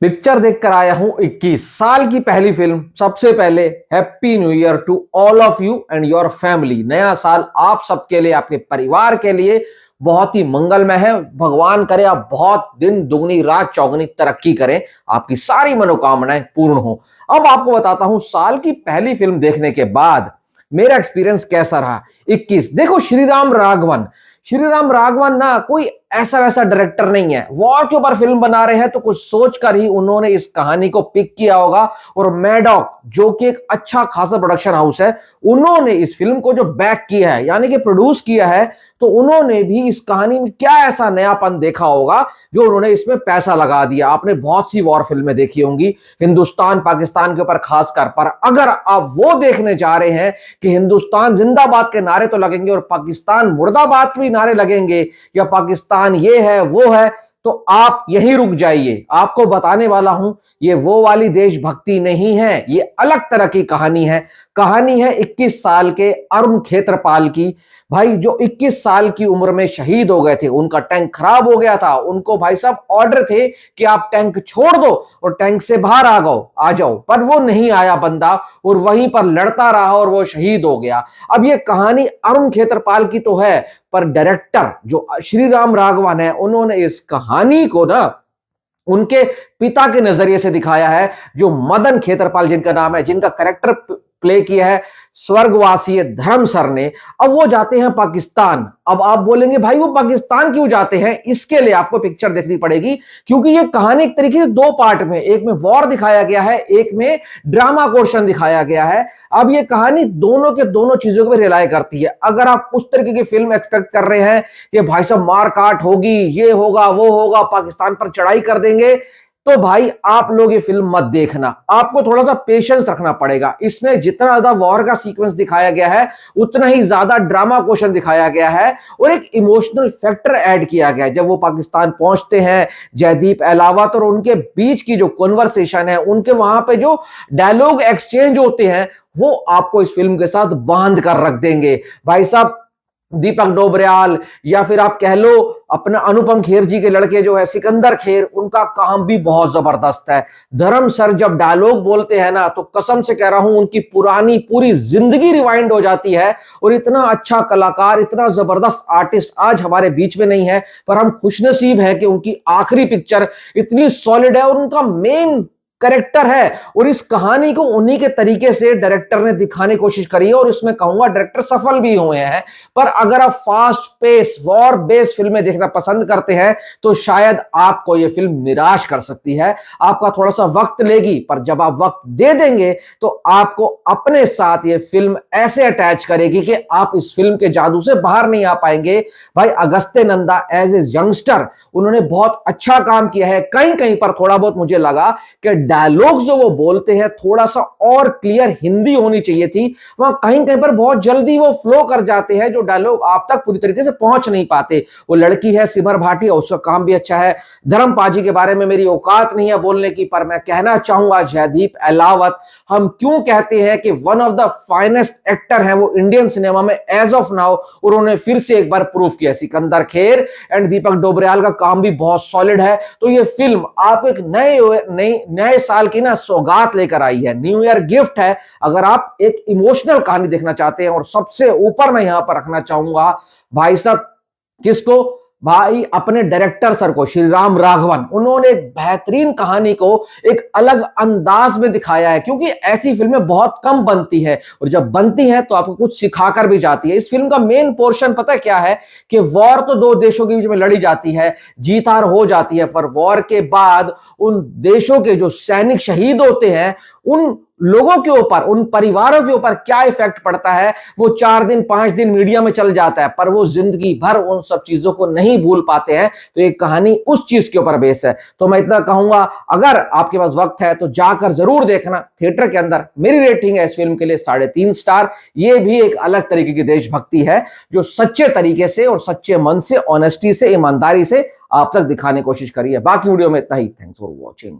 Picture देखकर आया हूं 21 साल की पहली फिल्म। सबसे पहले happy new year to all of you and your family. नया साल आप सबके लिए, आपके परिवार के लिए बहुत ही मंगलमय है। भगवान करे आप बहुत दिन दुगनी रात चौगनी तरक्की करें, आपकी सारी मनोकामनाएं पूर्ण हो। अब आपको बताता हूं साल की पहली फिल्म देखने के बाद मेरा एक्सपीरियंस कैसा रहा। 21 देखो, श्री राम राघवन ना कोई ऐसा वैसा डायरेक्टर नहीं है। वॉर के ऊपर फिल्म बना रहे हैं तो कुछ सोचकर ही उन्होंने इस कहानी को पिक किया होगा। और मैडॉक जो कि एक अच्छा खासा प्रोडक्शन हाउस है, उन्होंने इस फिल्म को जो बैक किया है यानी कि प्रोड्यूस किया है, तो उन्होंने भी इस कहानी में क्या ऐसा नयापन देखा होगा जो उन्होंने इसमें पैसा लगा दिया। आपने बहुत सी वॉर फिल्में देखी होंगी हिंदुस्तान पाकिस्तान के ऊपर खासकर, पर अगर आप वो देखने जा रहे हैं कि हिंदुस्तान जिंदाबाद के नारे तो लगेंगे और पाकिस्तान मुर्दाबाद के भी नारे लगेंगे, या पाकिस्तान ये है वो है, तो आप यहीं रुक जाइए। आपको बताने वाला हूं ये वो वाली देशभक्ति नहीं है, ये अलग तरह की कहानी है। कहानी है 21 साल के अरुण खेत्रपाल की। भाई जो 21 साल की उम्र में शहीद हो गए थे, उनका टैंक खराब हो गया था। उनको भाई साहब ऑर्डर थे कि आप टैंक छोड़ दो और टैंक से बाहर आ जाओ, पर वो नहीं आया बंदा और वहीं पर लड़ता रहा और वो शहीद हो गया। अब ये कहानी अरुण खेत्रपाल की तो है, पर डायरेक्टर जो श्री राम राघवन है, उन्होंने इस कहानी को ना उनके पिता के नजरिए से दिखाया है, जो मदन खेत्रपाल जिनका नाम है, जिनका कैरेक्टर प्ले किया है स्वर्गवासी धर्म सर ने। अब वो जाते हैं पाकिस्तान। अब आप बोलेंगे भाई वो पाकिस्तान क्यों जाते हैं, इसके लिए आपको पिक्चर देखनी पड़ेगी, क्योंकि ये कहानी एक तरीके से दो पार्ट में, एक में वॉर दिखाया गया है, एक में ड्रामा पोर्शन दिखाया गया है। अब ये कहानी दोनों के दोनों चीजों पर रिलाय करती है। अगर आप उस तरीके की फिल्म एक्सपेक्ट कर रहे हैं कि भाई साहब मारकाट होगी, ये होगा वो होगा, पाकिस्तान पर चढ़ाई कर देंगे, तो भाई आप लोग ये फिल्म मत देखना। आपको थोड़ा सा पेशेंस रखना पड़ेगा। इसमें जितना ज्यादा वॉर का सीक्वेंस दिखाया गया है, उतना ही ज्यादा ड्रामा क्वेश्चन दिखाया गया है और एक इमोशनल फैक्टर ऐड किया गया है। जब वो पाकिस्तान पहुंचते हैं, जयदीप अहलावत और उनके बीच की जो कॉन्वर्सेशन है, उनके वहां पे जो डायलॉग एक्सचेंज होते हैं, वो आपको इस फिल्म के साथ बांध कर रख देंगे। भाई साहब दीपक डोबरियाल, या फिर आप कह लो अपना अनुपम खेर जी के लड़के जो है सिकंदर खेर, उनका काम भी बहुत जबरदस्त है। धर्म सर जब डायलॉग बोलते हैं ना, तो कसम से कह रहा हूं उनकी पुरानी पूरी जिंदगी रिवाइंड हो जाती है। और इतना अच्छा कलाकार, इतना जबरदस्त आर्टिस्ट आज हमारे बीच में नहीं है, पर हम खुशनसीब हैं कि उनकी आखिरी पिक्चर इतनी सॉलिड है और उनका मेन करेक्टर है। और इस कहानी को उन्हीं के तरीके से डायरेक्टर ने दिखाने की कोशिश करी है, और इसमें कहूंगा डायरेक्टर सफल भी हुए हैं। पर अगर आप फास्ट पेस वॉर बेस्ड फिल्में देखना पसंद करते हैं, तो शायद आपको यह फिल्म निराश कर सकती है। आपका थोड़ा सा वक्त लेगी, पर जब आप वक्त दे देंगे तो आपको अपने साथ यह फिल्म ऐसे अटैच करेगी कि आप इस फिल्म के जादू से बाहर नहीं आ पाएंगे। भाई Agastya Nanda as a youngster, उन्होंने बहुत अच्छा काम किया है। कहीं कहीं पर थोड़ा बहुत मुझे लगा कि डायलॉग्स जो वो बोलते हैं थोड़ा सा और क्लियर हिंदी होनी चाहिए थी। वहां कहीं कहीं पर बहुत जल्दी वो फ्लो कर जाते हैं, जो डायलॉग आप तक पूरी तरीके से पहुंच नहीं पाते। वो लड़की है सिमर भाटिया, उसका काम भी अच्छा है। धर्म पाजी के बारे में मेरी औकात नहीं है बोलने की, पर मैं कहना चाहूंगा जयदीप अहलावत, हम क्यों कहते हैं कि one of the finest actor है वो इंडियन सिनेमा में एज ऑफ नाउ। उन्होंने फिर से एक बार प्रूफ किया। सिकंदर खेर एंड दीपक डोबरियाल का काम भी बहुत सॉलिड है। तो ये फिल्म आप एक नए साल की ना सौगात लेकर आई है, न्यू ईयर गिफ्ट है। अगर आप एक इमोशनल कहानी देखना चाहते हैं, और सबसे ऊपर मैं यहां पर रखना चाहूंगा भाई साहब किसको, भाई अपने डायरेक्टर सर को, श्री राम राघवन। उन्होंने एक बेहतरीन कहानी को एक अलग अंदाज में दिखाया है, क्योंकि ऐसी फिल्में बहुत कम बनती है, और जब बनती हैं तो आपको कुछ सिखाकर भी जाती है। इस फिल्म का मेन पोर्शन पता है क्या है, कि वॉर तो दो देशों के बीच में लड़ी जाती है, जीत हार हो जाती है, पर वॉर के बाद उन देशों के जो सैनिक शहीद होते हैं, उन लोगों के ऊपर, उन परिवारों के ऊपर क्या इफेक्ट पड़ता है, वो 4 दिन 5 दिन मीडिया में चल जाता है, पर वो जिंदगी भर उन सब चीजों को नहीं भूल पाते हैं। तो ये कहानी उस चीज के ऊपर बेस है। तो मैं इतना कहूंगा, अगर आपके पास वक्त है तो जाकर जरूर देखना थिएटर के अंदर। मेरी रेटिंग है इस फिल्म के लिए 3.5 स्टार। ये भी एक अलग तरीके की देशभक्ति है, जो सच्चे तरीके से और सच्चे मन से, ऑनेस्टी से, ईमानदारी से आप तक दिखाने की कोशिश करी है। बाकी वीडियो में इतना ही। Thanks for watching.